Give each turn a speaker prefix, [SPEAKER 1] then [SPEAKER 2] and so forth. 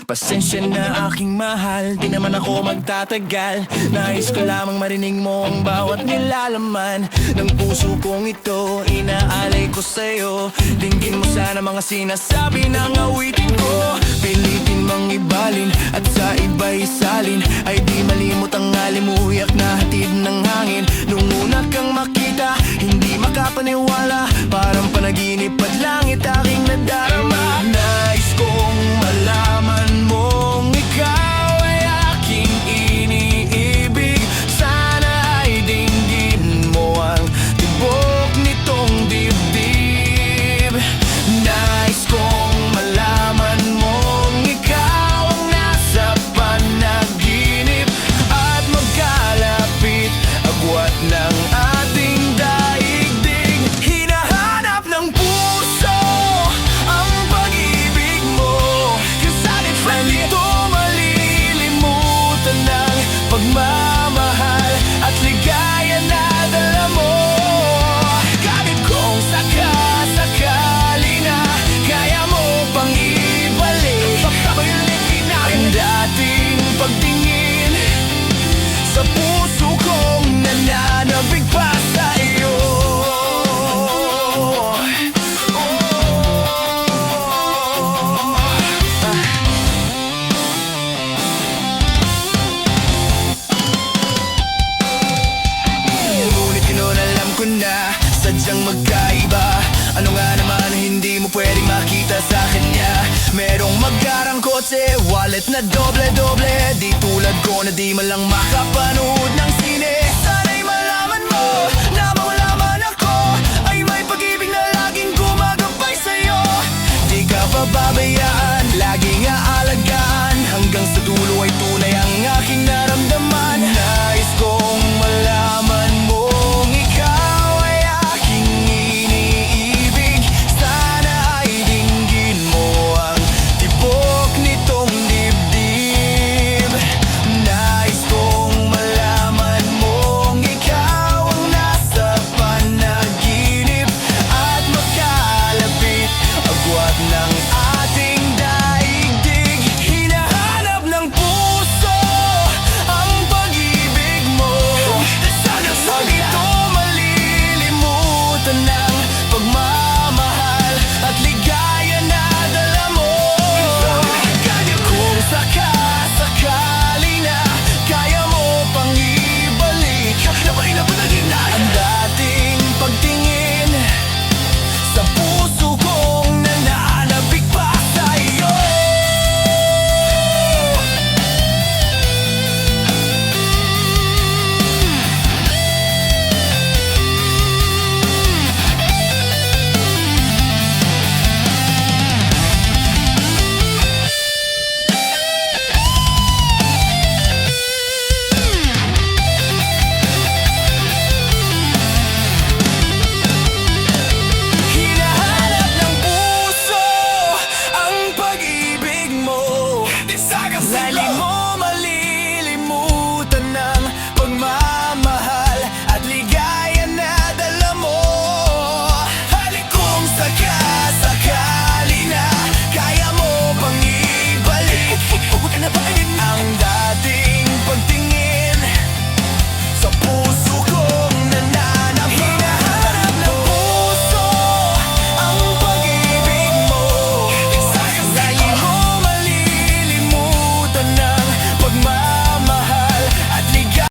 [SPEAKER 1] Pasensya na aking mahal, di naman ako magtatagal. Nais ko lamang marinig mo ang bawat nilalaman ng puso kong ito, inaalay ko sa'yo. Dinggin mo sana mga sinasabi ng awitin ko. Pilitin mang ibalin at sa iba'y salin, ay di malimot ang alimuyak na hatid ng hangin. Nung una kang makita, hindi makapaniwala, parang panaginip at langit aking nadarama. Nais kong malaman mong ikaw ay aking iniibig. Sana ay dinggin mo ang tibok nitong dibdib. Nais kong malaman mong ikaw ang nasa panaginip at magkalapit agwat ng ating daigdig. Hinahanap ng puso ang pag-ibig mo, kasalit pa nito malilimutan ng pagmamahal at ligaya na dala mo. Kahit kung sakasakali na kaya mo pang ibalik ang dating pagtingin sa puso kong nananabig pa sa iyo. Ngunit yun alam ko na sadyang magkaiba. Ano nga naman hindi mo pwedeng makita sa kanya? Merong magkarang kotse, wallet na doble-doble, di tulad ko na di man lang makapanood ng sine. Sana'y malaman mo na mawala man ako, ay may pag-ibig na laging gumagabay sa'yo. Di ka pababayaan